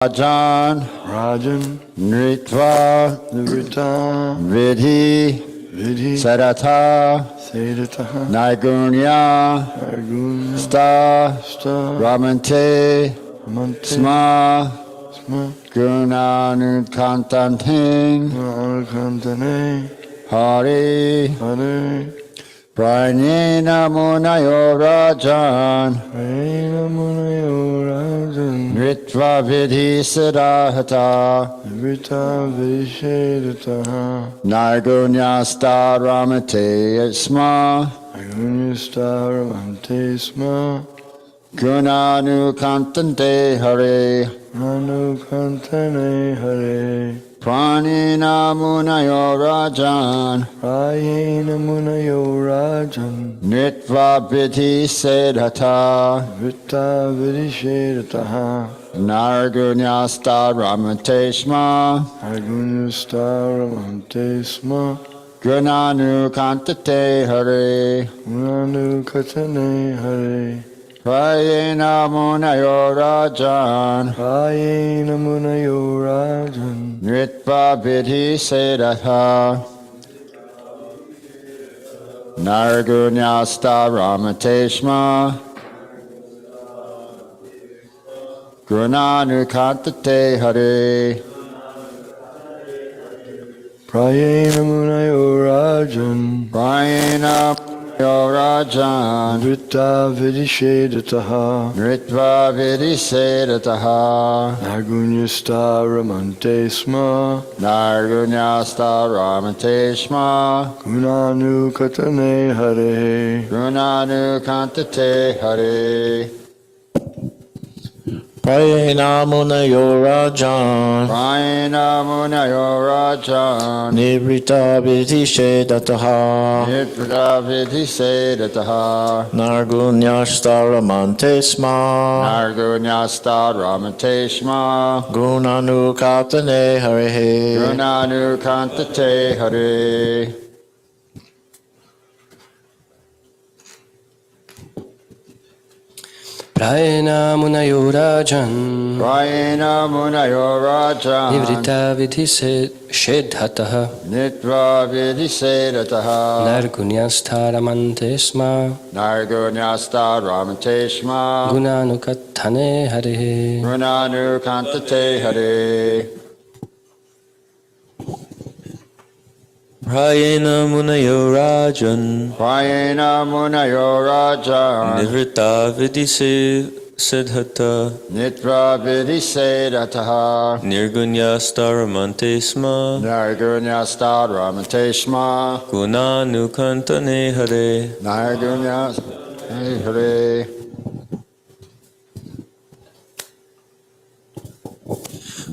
Rajan Nritva Vidhi Saratha Naigunya Sta Ramante Sma Gunanukantane Hari Pranena Munayo Rajan Nritva Vidhi Siddhata Nargunyasta Ramate Sma Gunanukantante Hare Pranena Munayo Rajan Nritva Vidhi Siddhata Nargunyasta Ramate Sma Gunanukantante Hare Prayena Munayo Rajan Nritva Vidhi Siddhata Nargunyasta Ramate Gunanukantante Hare Prayena Munayo Rajan Nritva Vidishedataha Nargunyasta Ramante Sma Gunanukantane Hare Prayena Munayo Rajan Nivrita Vidhi Sedataha Nargunyasta Ramante Sma Gunanukantane Hare Prayena Munayo Rajan Nivrita Vidhi Sedhataha Nargunyasta Ramante Sma Gunanukantane Hare Prayena Munayo Rajan Nivrita Vidhi Siddhata Nirgunyasta Ramante Sma Gunanukantane Hare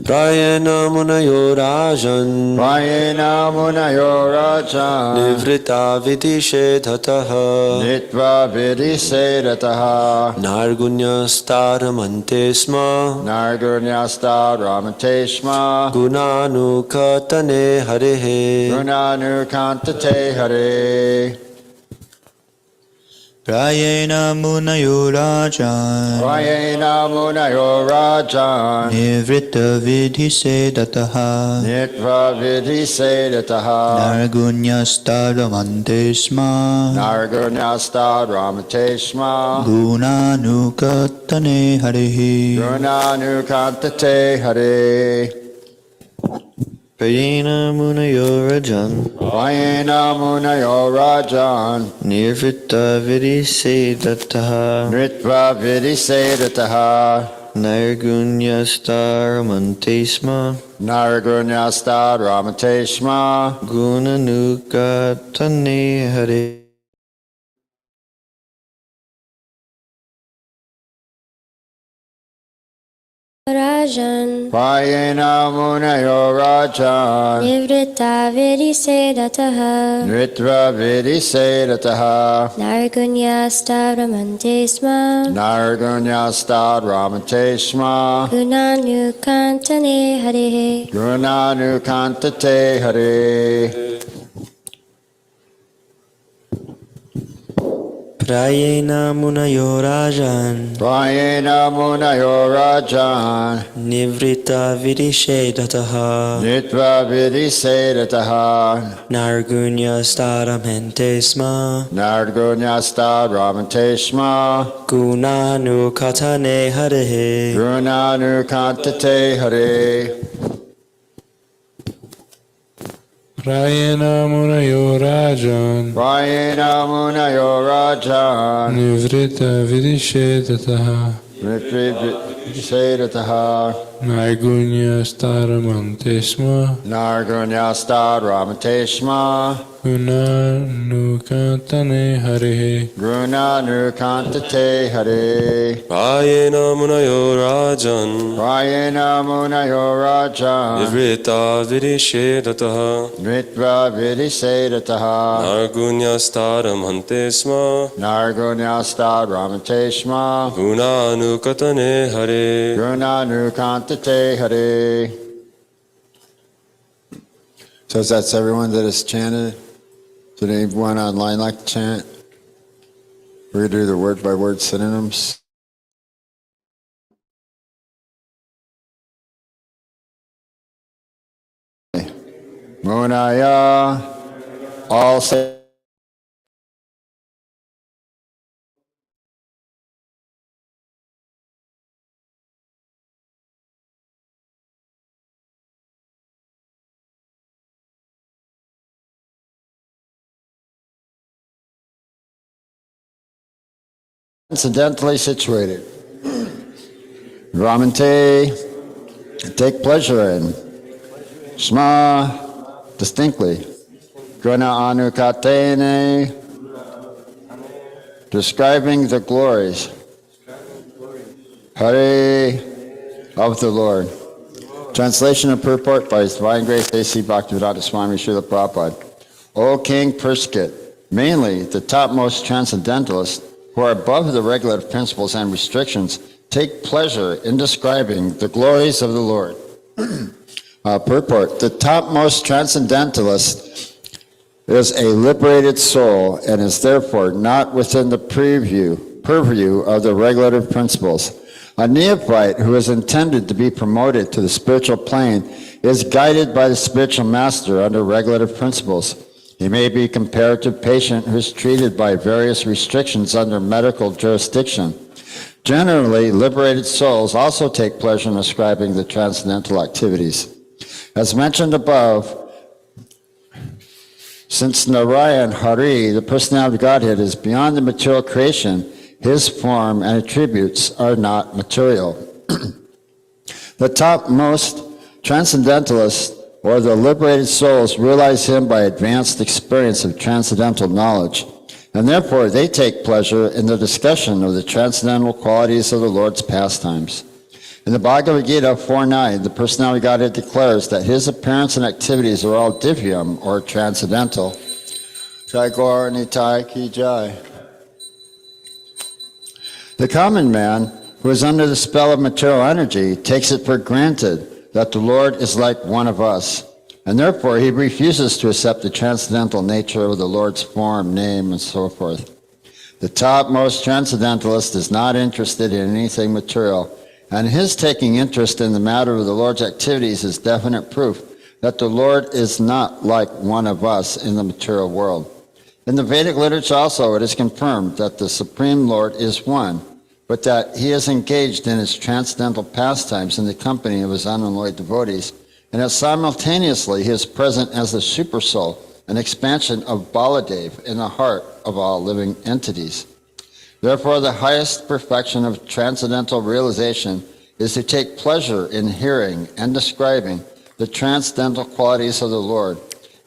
Prayena Munayo Rajan Nivrita Vidhi Sedhataha Nargunyasta Ramante Sma Gunanukantane Hare Prayena Munayo Rajan Nivrita Vidhi Sedataha Nargunyasta Ramante Sma Gunanukantane Hare Prayena Munayo Rajan Nivrita Vidhi Sedataha Nargunyasta Ramante Sma Gunanukantane Hare Rajan Prayena Munayo Rajan Nivrita Vidhi Sedataha Nargunyasta Ramante Sma Gunanukantane Hare Prayena munayo rajan Prayena munayo rajan Nivrita vidishedataha Nitva vidisedataha Nargunya staramente sma Nargunyasta ramanteshma Gunanu katane harehe Gunanu kantate hare Prayena munayo rajan Prayena munayo rajan Nivrita vidishedataha Nitva vidisedataha Naigunya staramante sma Nargunyasta ramanteshma Gunanu katane harehe Gunanu kantate hare Prayena munayo rajan Prayena munayo rajan Nivrita vidishedataha Nitva vidisedataha Nargunyastaram hante sma Nargunyasta ramanteshma Gunanu katane hare Gunanu kantate hare. So that's everyone that has chanted. Did anyone online like to chant? We're going to do the word by word synonyms. Munaya, all say. Incidentally situated. Ramante, take pleasure in. Shma, distinctly. Guna anukatene, describing the glories. Hare of the Lord. Translation and purport by His Divine Grace A.C. Bhaktivedanta Swami Srila Prabhupada. O King Perskit, mainly the topmost transcendentalists who are above the regulative principles and restrictions take pleasure in describing the glories of the Lord. Purport. The topmost transcendentalist is a liberated soul and is therefore not within the purview of the regulative principles. A neophyte who is intended to be promoted to the spiritual plane is guided by the spiritual master under regulative principles. He may be compared to a patient who is treated by various restrictions under medical jurisdiction. Generally, liberated souls also take pleasure in ascribing the transcendental activities. As mentioned above, since Narayan Hari, the personality of Godhead, is beyond the material creation, his form and attributes are not material. The topmost transcendentalists, or the liberated souls, realize him by advanced experience of transcendental knowledge, and therefore they take pleasure in the discussion of the transcendental qualities of the Lord's pastimes. In the Bhagavad Gita 4.9, the personality of Godhead declares that his appearance and activities are all divyam, or transcendental. Jai Gaur Nitai Ki Jai. The common man, who is under the spell of material energy, takes it for granted that the Lord is like one of us, and therefore he refuses to accept the transcendental nature of the Lord's form, name, and so forth. The topmost transcendentalist is not interested in anything material, and his taking interest in the matter of the Lord's activities is definite proof that the Lord is not like one of us in the material world. In the Vedic literature also it is confirmed that the Supreme Lord is one, but that he is engaged in his transcendental pastimes in the company of his unalloyed devotees, and that simultaneously he is present as the Supersoul, an expansion of Baladev in the heart of all living entities. Therefore, the highest perfection of transcendental realization is to take pleasure in hearing and describing the transcendental qualities of the Lord,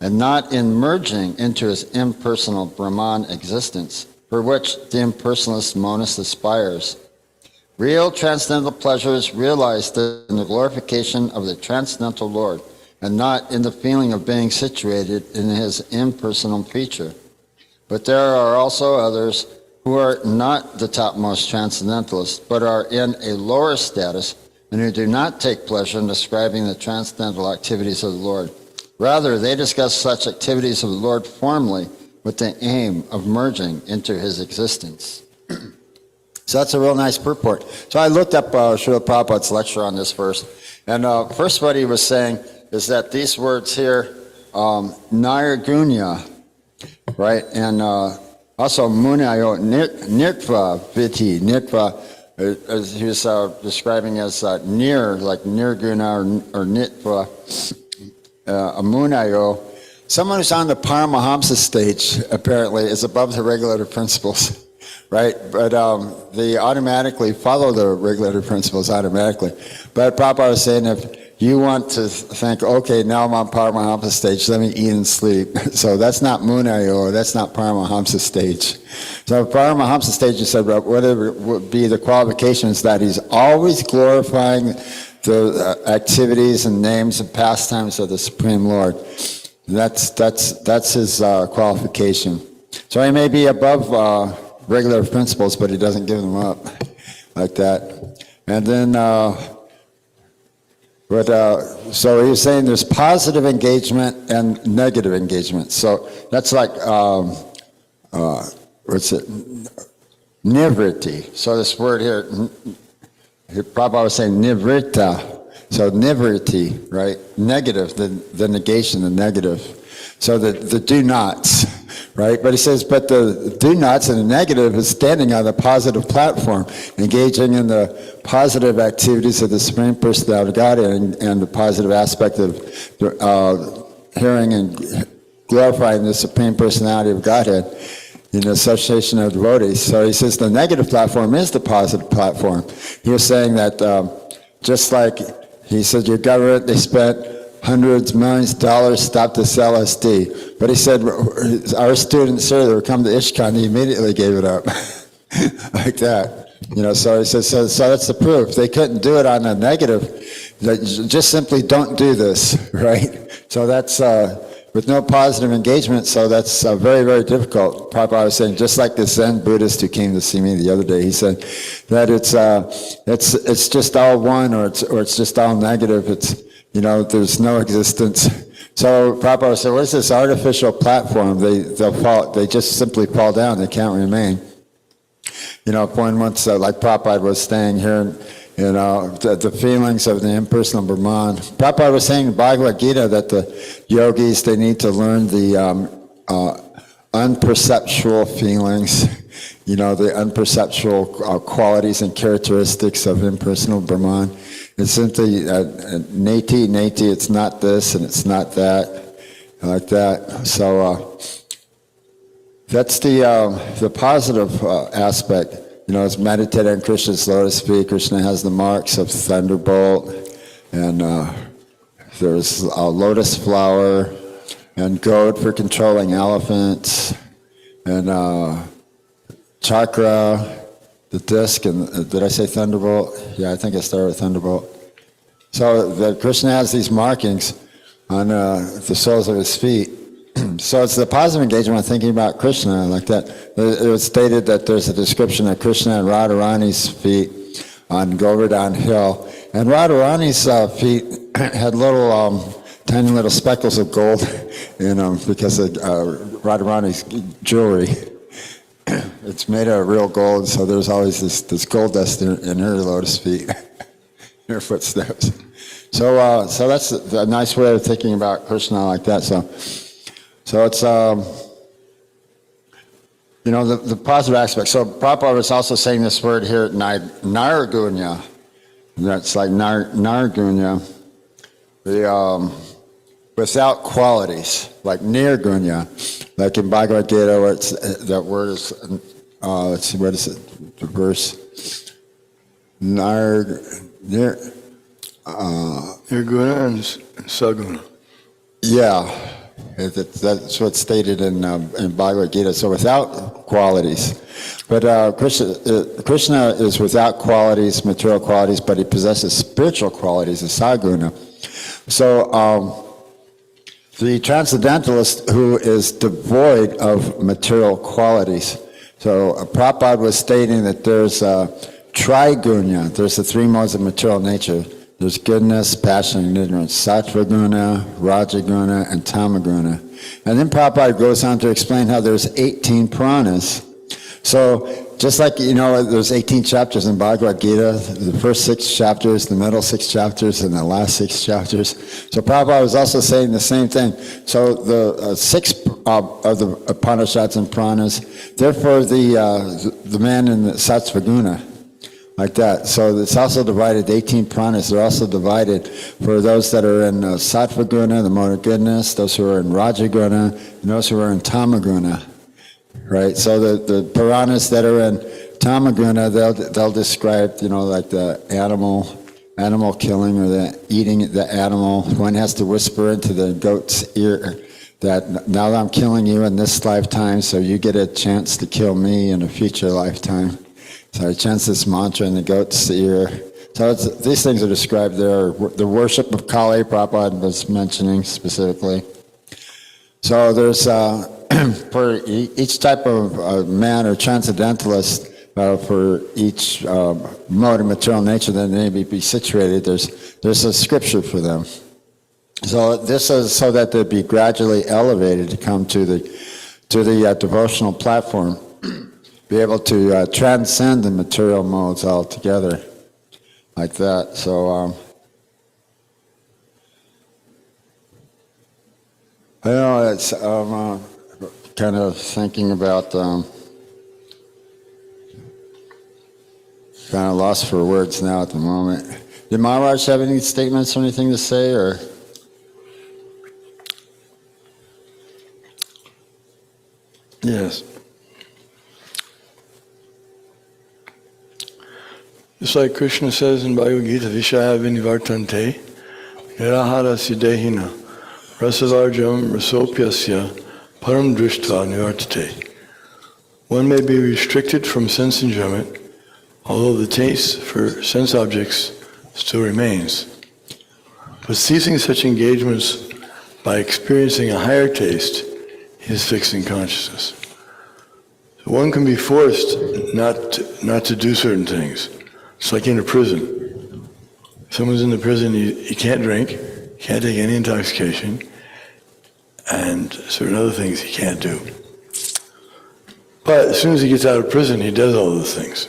and not in merging into his impersonal Brahman existence, for which the impersonalist monist aspires. Real transcendental pleasure is realized in the glorification of the transcendental Lord, and not in the feeling of being situated in his impersonal feature. But there are also others who are not the topmost transcendentalists, but are in a lower status, and who do not take pleasure in describing the transcendental activities of the Lord. Rather, they discuss such activities of the Lord formally with the aim of merging into his existence. So that's a real nice purport. So I looked up Srila Prabhupada's lecture on this verse. And first what he was saying is that these words here, Nirgunya, right, and also Munayo Nitva Viti, Nitva, as he was describing as near, like Nirguna or Nitva, Munayo. Someone who's on the Paramahamsa stage, apparently, is above the regulative principles. Right, but they automatically follow the regulative principles automatically. But Prabhupada was saying, if you want to think, okay, now I'm on Paramahamsa stage, let me eat and sleep. So that's not Munayo, that's not Paramahamsa stage. So Paramahamsa stage, you said, whatever would be the qualifications that he's always glorifying the activities and names and pastimes of the Supreme Lord. That's his qualification. So he may be above regular principles, but he doesn't give them up like that. And then, so he was saying there's positive engagement and negative engagement. So that's like, what's it? Nivriti. So this word here, Prabhupada was saying nivrita. So nivriti, right? Negative, the negation, the negative. So the do nots. Right? But he says, but the do nots in the negative is standing on the positive platform, engaging in the positive activities of the Supreme Personality of Godhead and the positive aspect of hearing and glorifying the Supreme Personality of Godhead in the association of devotees. So he says the negative platform is the positive platform. He was saying that just like, he said, your government, they spent hundreds, millions of dollars, stopped to sell LSD. But he said, our students here that would come to ISKCON, he immediately gave it up. Like that. So he says, so that's the proof. They couldn't do it on a negative. Just simply don't do this, right? So that's, with no positive engagement, so that's very, very difficult. Prabhupada was saying, just like the Zen Buddhist who came to see me the other day, he said that it's just all one, or it's just all negative. It's, there's no existence. So Prabhupada said, what is this artificial platform? They just simply fall down. They can't remain. Once, like Prabhupada was saying here, the feelings of the impersonal Brahman. Prabhupada was saying in Bhagavad Gita that the yogis, they need to learn the unperceptual feelings, the unperceptual qualities and characteristics of impersonal Brahman. It's simply neti, it's not this and it's not that, like that. So that's the positive aspect. It's meditating on Krishna's lotus feet. Krishna has the marks of thunderbolt, and there's a lotus flower, and goat for controlling elephants, and chakra, the disc, and did I say thunderbolt? Yeah, I think I started with thunderbolt. So Krishna has these markings on the soles of his feet. So it's the positive engagement of thinking about Krishna like that. It was stated that there's a description of Krishna and Radharani's feet on Govardhan Hill. And Radharani's feet had little, tiny little speckles of gold in them because of Radharani's jewelry. It's made of real gold, so there's always this gold dust in her lotus feet, her footsteps. So that's a nice way of thinking about Krishna like that. So it's, the positive aspect. So Prabhupada was also saying this word here, Nirgunya. That's like Nirgunya. Without qualities, like Nirgunya. Like in Bhagavad Gita, where that word is, let's see, what is it? The verse. Nirguna and Saguna. Yeah. That's what's stated in Bhagavad Gita. So without qualities, but Krishna is without qualities, material qualities, but he possesses spiritual qualities, the saguna. So the transcendentalist who is devoid of material qualities. So Prabhupada was stating that there's trigunya. There's the three modes of material nature: There's goodness, passion, and ignorance. Sattva guna, Rajaguna, and Tamaguna. And then Prabhupada goes on to explain how there's 18 puranas. So just like, there's 18 chapters in Bhagavad Gita, the first 6 chapters, the middle 6 chapters, and the last 6 chapters. So Prabhupada was also saying the same thing. So the 6 of the Upanishads and Puranas, they're for the man in the Sattva guna, like that. So it's also divided, 18 Puranas, they're also divided for those that are in Sattva guna, the mode of goodness, those who are in Rajaguna, and those who are in Tamaguna. Right, so the Puranas that are in Tamaguna, they'll describe, like the animal killing or the eating the animal. One has to whisper into the goat's ear that now I'm killing you in this lifetime, so you get a chance to kill me in a future lifetime. So I chant this mantra in the goat's ear. So these things are described there. The worship of Kali, Prabhupada was mentioning specifically. So there's for each type of man or transcendentalist, for each mode of material nature that they may be situated, there's a scripture for them. So this is so that they'd be gradually elevated to come to the devotional platform, be able to transcend the material modes altogether, like that. So. It's kind of thinking about, kind of lost for words now at the moment. Did Maharaj have any statements or anything to say, or? Yes. Just like Krishna says in Bhagavad Gita, Vishaya vinivartante, nirahara siddehina, rasavarjam rasopyasya, param drishtva nivartate. One may be restricted from sense enjoyment, although the taste for sense objects still remains. But ceasing such engagements by experiencing a higher taste is fixing consciousness. So one can be forced not to do certain things. It's like in a prison. If someone's in the prison, he can't drink, can't take any intoxication, and certain other things he can't do. But as soon as he gets out of prison, he does all those things.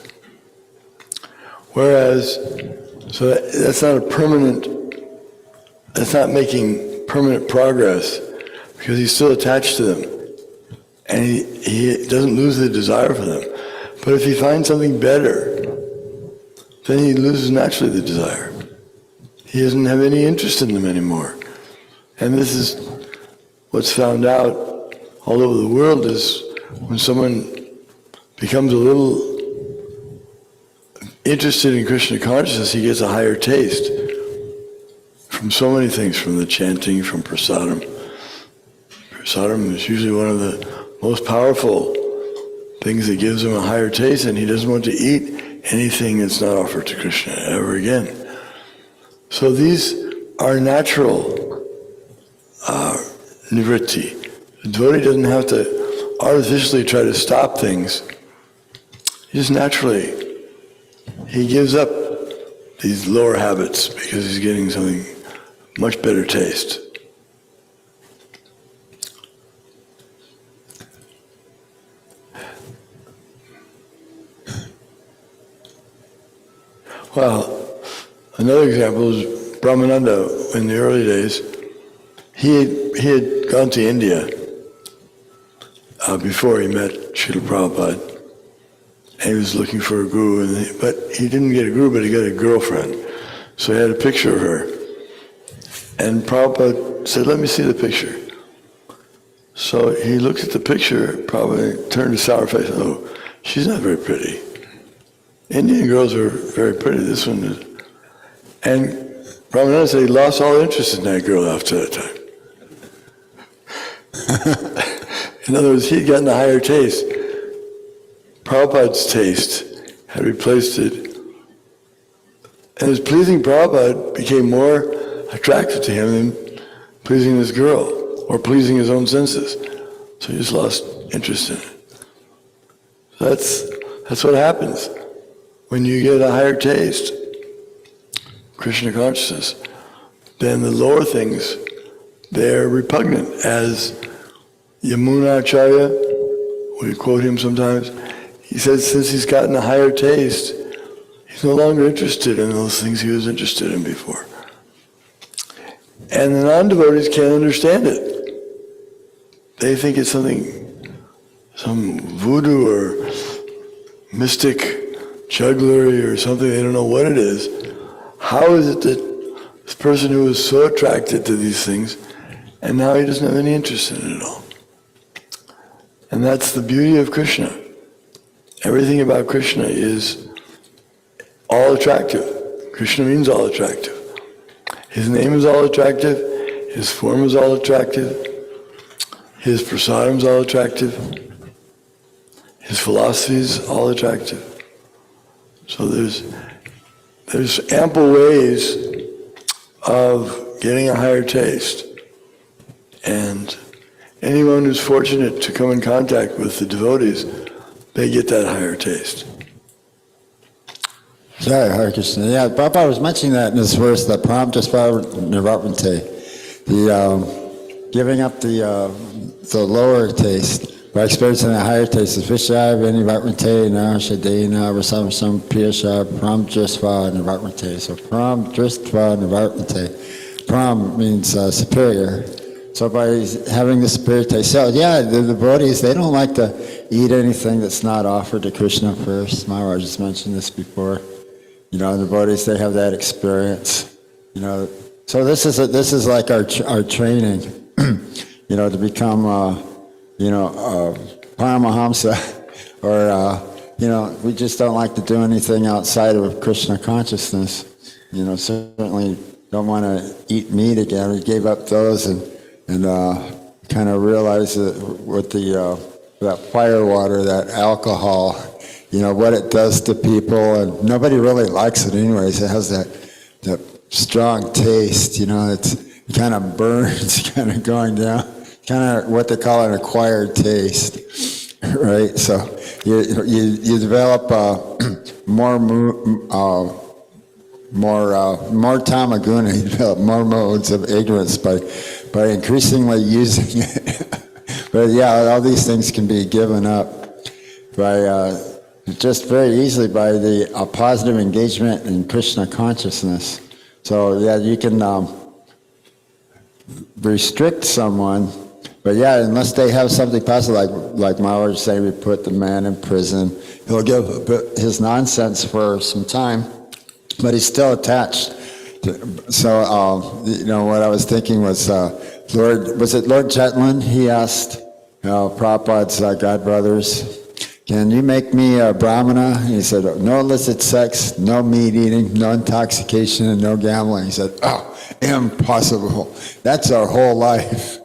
Whereas, so that's not making permanent progress, because he's still attached to them. And he doesn't lose the desire for them. But if he finds something better, then he loses naturally the desire. He doesn't have any interest in them anymore. And this is what's found out all over the world, is when someone becomes a little interested in Krishna consciousness, he gets a higher taste from so many things, from the chanting, from prasadam. Prasadam is usually one of the most powerful things that gives him a higher taste, and he doesn't want to eat anything that's not offered to Krishna ever again. So these are natural nivritti. The devotee doesn't have to artificially try to stop things. Just naturally, he gives up these lower habits because he's getting something much better taste. Well, another example is Brahmananda. In the early days, he had gone to India before he met Srila Prabhupada. And he was looking for a guru, but he didn't get a guru, but he got a girlfriend. So he had a picture of her. And Prabhupada said, "Let me see the picture." So he looked at the picture, Prabhupada turned a sour face. "Oh, she's not very pretty. Indian girls are very pretty, this one is." And Brahmananda said he lost all interest in that girl after that time. In other words, he'd gotten a higher taste. Prabhupada's taste had replaced it. And his pleasing Prabhupada became more attractive to him than pleasing this girl, or pleasing his own senses. So he just lost interest in it. That's what happens when you get a higher taste. Krishna consciousness, then the lower things, they're repugnant. As Yamunacharya, we quote him sometimes, he says since he's gotten a higher taste, he's no longer interested in those things he was interested in before. And the non-devotees can't understand it. They think it's some voodoo or mystic jugglery or something. They don't know what it is. How is it that this person who was so attracted to these things, and now he doesn't have any interest in it at all? And that's the beauty of Krishna. Everything about Krishna is all attractive. Krishna means all attractive. His name is all attractive. His form is all attractive. His prasadam is all attractive. His philosophy is all attractive. So there's ample ways of getting a higher taste. And anyone who's fortunate to come in contact with the devotees, they get that higher taste. Sorry, Hare Krishna. Yeah, Prabhupada was mentioning that in this verse, the Pramjasva Nivartante, the giving up the lower taste by experiencing a higher taste. Vishaya Nivartante, Narashadena, Rasam Priyasha, Pramjasva Nivartante. So Pramjasva Nivartante. Pram means superior. So by having the superior taste, so yeah, the devotees, they don't like to eat anything that's not offered to Krishna first. Maharaj just mentioned this before. You know, the devotees, they have that experience. You know, so this is like our training. You know, to become Paramahamsa, or you know, we just don't like to do anything outside of Krishna consciousnness. You know, certainly don't want to eat meat again. We gave up those and kind of realized that with that fire water, that alcohol, you know, what it does to people, and nobody really likes it anyways. It has that strong taste, you know, it kind of burns, kind of going down, kind of what they call an acquired taste, right? So you develop more tamaguna, you develop more modes of ignorance by increasingly using it. But yeah, all these things can be given up by just very easily by the positive engagement in Krishna consciousness. So yeah, you can restrict someone, but yeah, unless they have something positive, like Maharaj saying, we put the man in prison, he'll give his nonsense for some time, but he's still attached. So, you know, what I was thinking was, Lord Chetland? He asked Prabhupada's God brothers, can you make me a brahmana? And he said, no illicit sex, no meat eating, no intoxication, and no gambling. He said, oh, impossible. That's our whole life.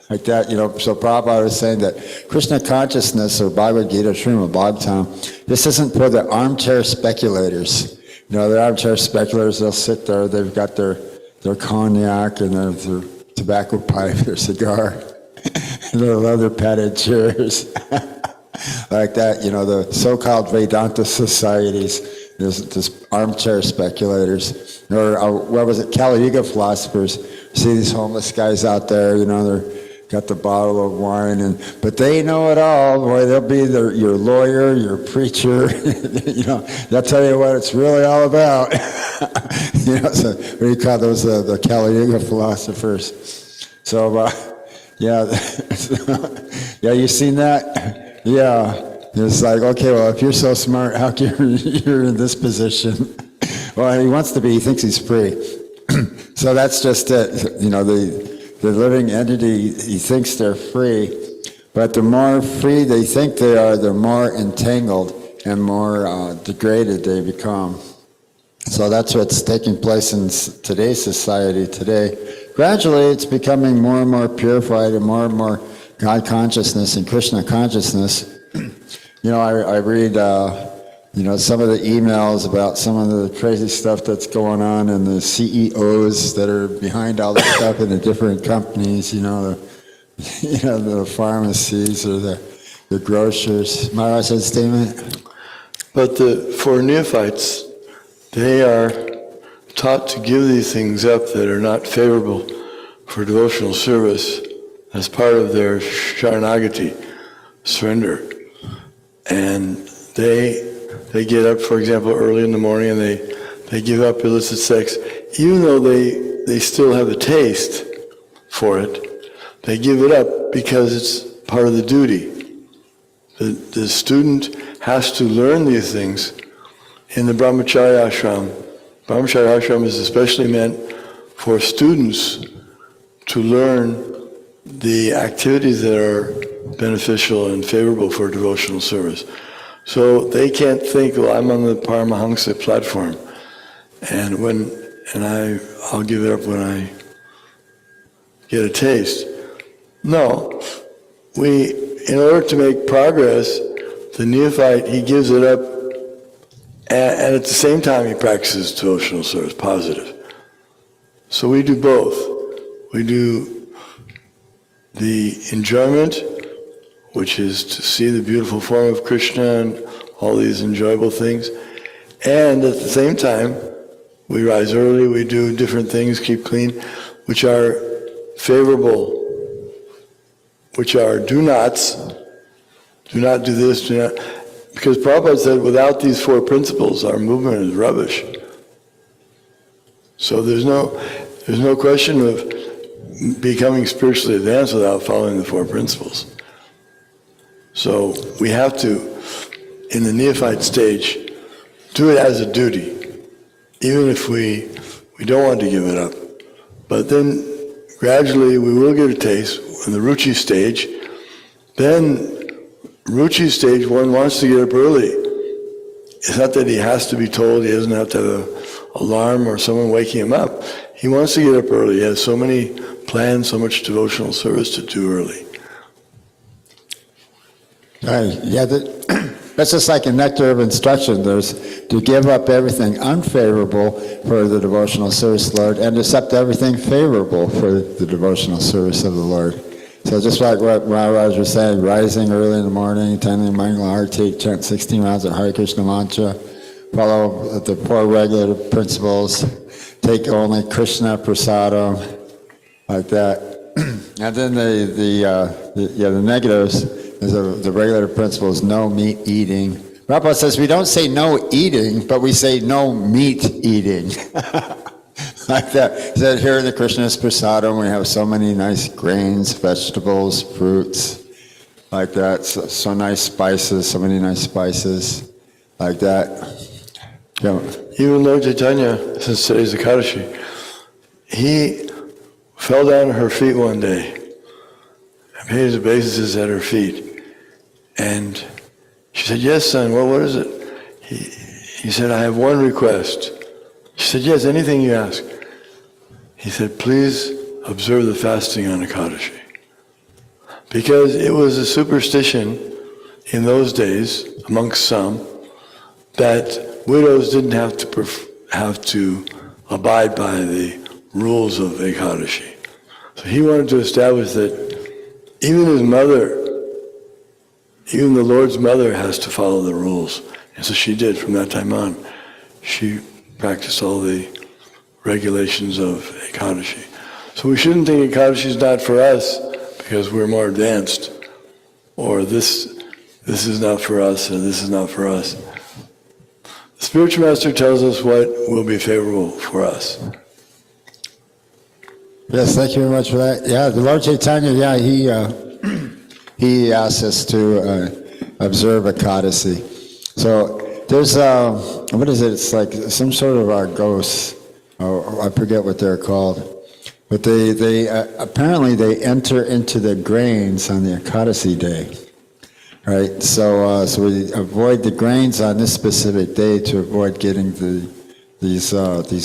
Like that, you know, so Prabhupada was saying that Krishna consciousness, or Bhagavad Gita, Srimad Bhagavatam, this isn't for the armchair speculators. You know, the armchair speculators, they'll sit there, they've got their cognac and their tobacco pipe, their cigar, and their leather padded chairs. Like that, you know, the so-called Vedanta societies, this armchair speculators, or what was it, Kali Yuga philosophers. See these homeless guys out there, you know, they're got the bottle of wine, but they know it all. Boy, they'll be your lawyer, your preacher. You know, they'll tell you what it's really all about. You know, so what do you call those? The Kali Yuga philosophers. So, yeah, yeah, you seen that? Yeah, it's like, okay, well, if you're so smart, how come you're in this position? Well, he wants to be. He thinks he's free. So that's just it. You know, the living entity, he thinks they're free, but the more free they think they are, the more entangled and more degraded they become. So that's what's taking place in today's society today. Gradually, it's becoming more and more purified and more God consciousness and Krishna consciousness. You know, I read, you know, some of the emails about some of the crazy stuff that's going on and the CEOs that are behind all this stuff in the different companies, you know, the pharmacies or the grocers. Maharaj said statement? But for neophytes, they are taught to give these things up that are not favorable for devotional service as part of their Sharanagati, surrender. And they get up, for example, early in the morning and they give up illicit sex, even though they still have a taste for it. They give it up because it's part of the duty. The student has to learn these things in the Brahmacharya ashram. Brahmacharya ashram is especially meant for students to learn the activities that are beneficial and favorable for devotional service. So they can't think, well, I'm on the Paramahansa platform, and I'll give it up when I get a taste. No, in order to make progress, the neophyte, he gives it up, and at the same time he practices devotional service, positive. So we do both. We do the enjoyment, which is to see the beautiful form of Krishna and all these enjoyable things, and at the same time, we rise early, we do different things, keep clean, which are favorable, which are do-nots. Do not do this, do not... Because Prabhupada said, without these four principles, our movement is rubbish. So there's no question of becoming spiritually advanced without following the four principles. So we have to, in the neophyte stage, do it as a duty, even if we don't want to give it up. But then gradually we will get a taste in the Ruchi stage. Then Ruchi stage, one wants to get up early. It's not that he has to be told, he doesn't have to have an alarm or someone waking him up. He wants to get up early. He has so many plans, so much devotional service to do early. Right. Yeah, that's just like a nectar of instruction. There's to give up everything unfavorable for the devotional service of the Lord and accept everything favorable for the devotional service of the Lord. So just like what Maharaj was saying, rising early in the morning, attending Mangala Arati, chant 16 rounds of Hare Krishna mantra, follow the four regulative principles, take only Krishna prasadam, like that. And then the negatives is the regulative principle is no meat eating. Prabhupada says we don't say no eating, but we say no meat eating. Like that. He said here in the Krishna's prasadam we have so many nice grains, vegetables, fruits, like that. So nice spices, so many nice spices, like that. Yeah. Even Lord Chaitanya, since today's Ekadashi, he fell down at her feet one day and paid his obeisances at her feet. And she said, yes, son, what is it? He said, I have one request. She said, yes, anything you ask. He said, please observe the fasting on Ekadashi. Because it was a superstition in those days, amongst some, that widows didn't have to abide by the rules of Ekadashi. So he wanted to establish that even his mother, even the Lord's mother has to follow the rules. And so she did from that time on. She practiced all the regulations of Ekadashi. So we shouldn't think Ekadashi is not for us because we're more advanced, or this is not for us, or this is not for us. The spiritual master tells us what will be favorable for us. Yes, thank you very much for that. Yeah, the Lord Chaitanya, he asks us to observe Ekadasi. So there's, what is it? It's like some sort of ghosts. Oh, I forget what they're called. But they apparently they enter into the grains on the Ekadasi day. Right? So we avoid the grains on this specific day to avoid getting these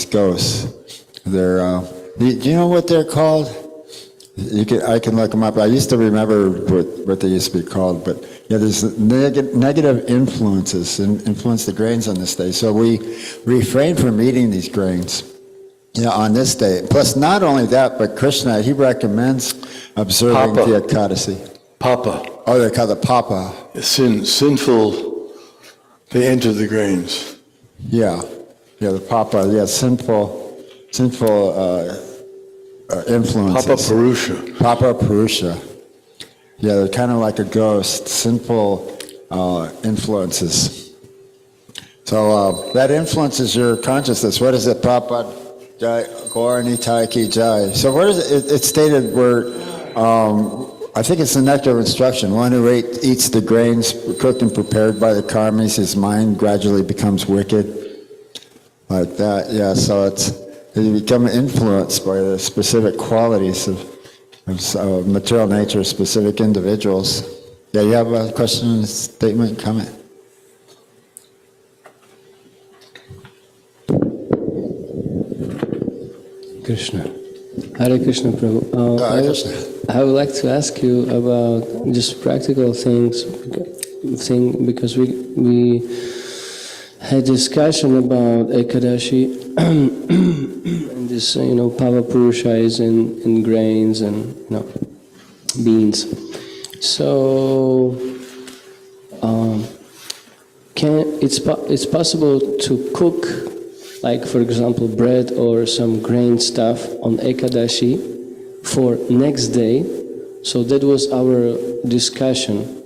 ghosts. They're, do you know what they're called? I can look them up. I used to remember what they used to be called, but yeah, there's negative influences influence the grains on this day. So we refrain from eating these grains, on this day. Plus, not only that, but Krishna, he recommends observing the Ekadasi. Papa. Oh, they call it Papa. Sinful, they enter the grains. Yeah, the Papa, sinful. influences. Papa Purusha. Papa Purusha. Yeah, they're kind of like a ghost, sinful influences. So that influences your consciousness. What is it? Prabhupada Jai, Gaur Nitai Ki Jai. So where is it? It's stated where, I think it's the nectar of instruction. One who eats the grains cooked and prepared by the karmis, his mind gradually becomes wicked. Like that, yeah. So you become influenced by the specific qualities of material nature, specific individuals. Yeah, you have a question, statement, comment? Krishna. Hare Krishna, Prabhu. Hare Krishna. I would like to ask you about just practical things, because we had discussion about Ekadashi and this, Pava Purusha is in grains and, beans. So, it's possible to cook, like for example, bread or some grain stuff on Ekadashi for next day. So that was our discussion,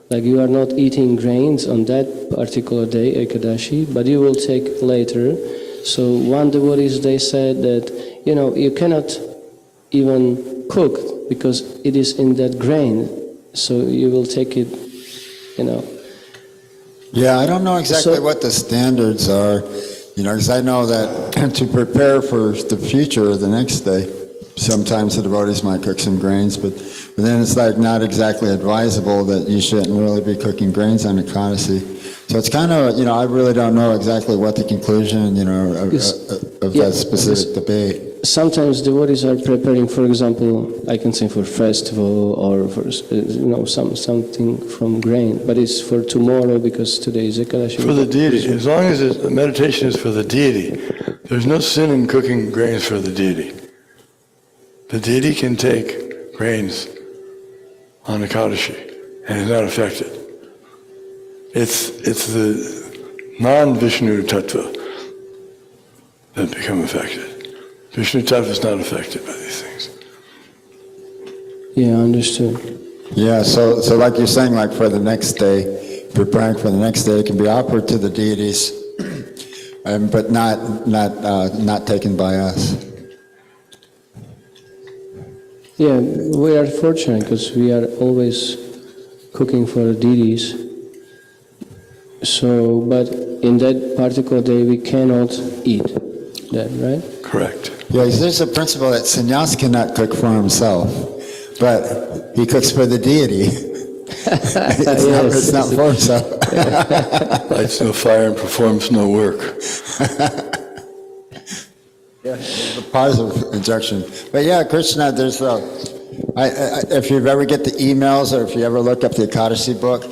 like you are not eating grains on that particular day, Ekadashi, but you will take later. So one devotees, they said that, you cannot even cook because it is in that grain. So you will take it, Yeah, I don't know exactly what the standards are, because I know that to prepare for the future or the next day, sometimes the devotees might cook some grains, but then it's like not exactly advisable that you shouldn't really be cooking grains on Ekadasi. So it's kind of, I really don't know exactly what the conclusion, of that specific debate. Sometimes devotees are preparing, for example, I can say for festival or for, something from grain, but it's for tomorrow because today is Ekadashi. For the deity. As long as the meditation is for the deity, there's no sin in cooking grains for the deity. The deity can take grains on Ekadashi and is not affected. It's the non-Vishnu Tattva that become affected. Vishnu Tattva is not affected by these things. Yeah, understood. Yeah, so like you're saying, like for the next day, preparing for the next day, it can be offered to the deities, but not taken by us. Yeah, we are fortunate because we are always cooking for deities. So, but in that particular day, we cannot eat that, right? Correct. Yeah, there's a principle that sannyas cannot cook for himself, but he cooks for the deity. It's not for himself. Lights no fire and performs no work. Yeah, the positive injection. But yeah, Krishna, there's if you ever get the emails or if you ever look up the Ekadashi book,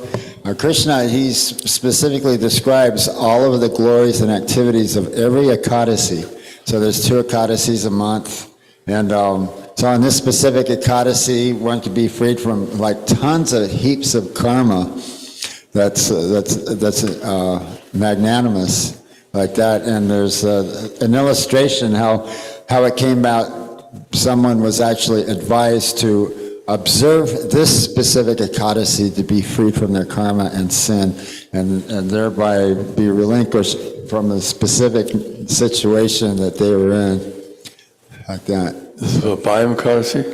Krishna, he specifically describes all of the glories and activities of every Ekadashi. So there's 2 Ekadasis a month. And so on this specific Ekadashi, one could be freed from like tons of heaps of karma that's magnanimous. Like that, and there's an illustration how it came about. Someone was actually advised to observe this specific Ekadasi to be free from their karma and sin, and thereby be relinquished from the specific situation that they were in. Like that. This is a Bhayam Ekadasi?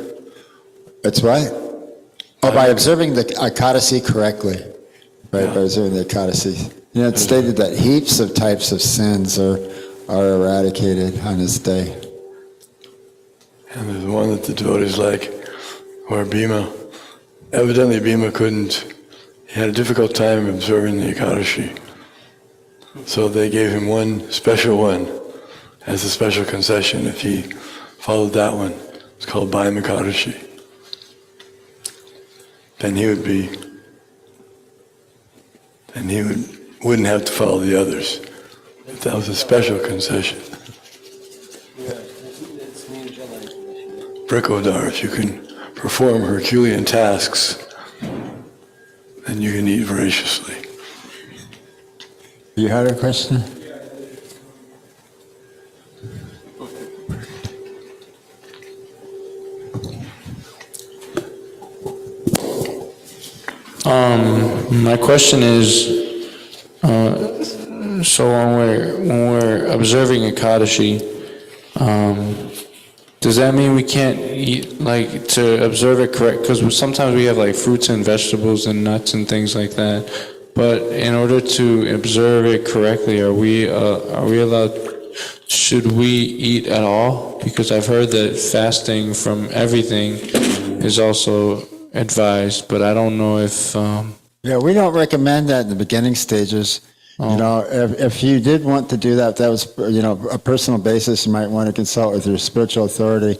That's right. Oh, by observing the Ekadasi correctly. Right, by observing the Ekadasi. It's stated that heaps of types of sins are eradicated on this day. And there's one that the devotees like, where evidently Bhima he had a difficult time observing the Ekadashi. So they gave him one special one as a special concession if he followed that one. It's called Bhayam Ekadashi. Then he wouldn't have to follow the others. But that was a special concession. Brikodar, if you can perform Herculean tasks, then you can eat voraciously. You had a question? My question is, so when we're observing Ekadashi, does that mean we can't eat, like, to observe it correct? Because sometimes we have like fruits and vegetables and nuts and things like that. But in order to observe it correctly, are we allowed? Should we eat at all? Because I've heard that fasting from everything is also advised, but I don't know if. Yeah, we don't recommend that in the beginning stages. You know, if you did want to do that, that was, you know, a personal basis, you might want to consult with your spiritual authority.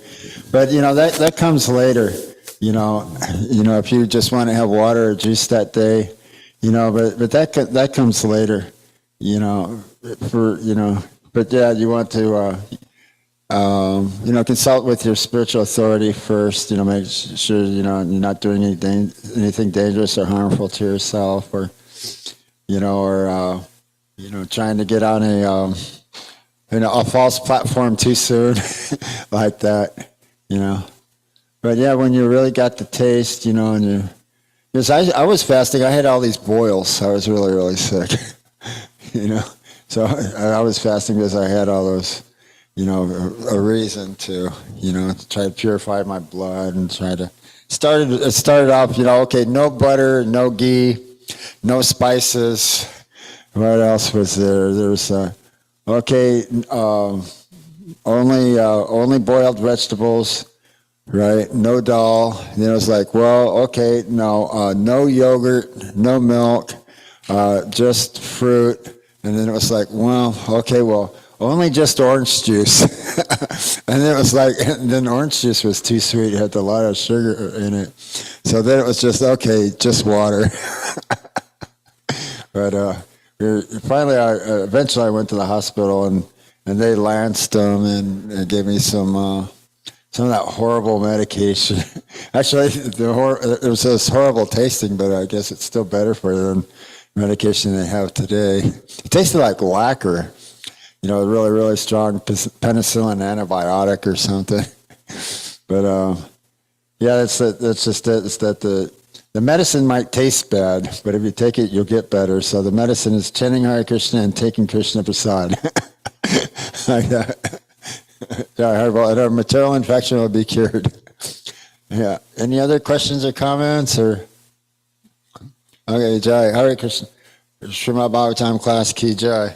But, you know, that comes later. You know, if you just want to have water or juice that day, you know, but that comes later. You know, but yeah, you want to, you know, consult with your spiritual authority first. You know, make sure you're not doing anything dangerous or harmful to yourself, or trying to get on a false platform too soon, like that. You know, but yeah, when you really got the taste, you know, because I was fasting, I had all these boils. I was really, really sick. You know, so I was fasting because I had all those. You know, a reason to, you know, to try to purify my blood and try to. It started off, you know, okay, no butter, no ghee, no spices. What else was there? There's only boiled vegetables, right? No dal. Then it was like, well, okay, no yogurt, no milk, just fruit. And then it was like, well, okay, well. Only just orange juice. And then it was like, then orange juice was too sweet. It had a lot of sugar in it. So then it was just, okay, just water. But finally, eventually I went to the hospital and they lanced them and gave me some of that horrible medication. Actually, it was this horrible tasting, but I guess it's still better for you than medication they have today. It tasted like lacquer. You know, a really, really strong penicillin antibiotic or something. But yeah, that's just it. It's that the medicine might taste bad, but if you take it, you'll get better. So the medicine is chanting Hare Krishna and taking Krishna Prasad. Like that. Yeah, and our material infection will be cured. Yeah. Any other questions or comments? Or okay, Jai, Hare Krishna. Srimad Bhagavatam class, Ki Jai.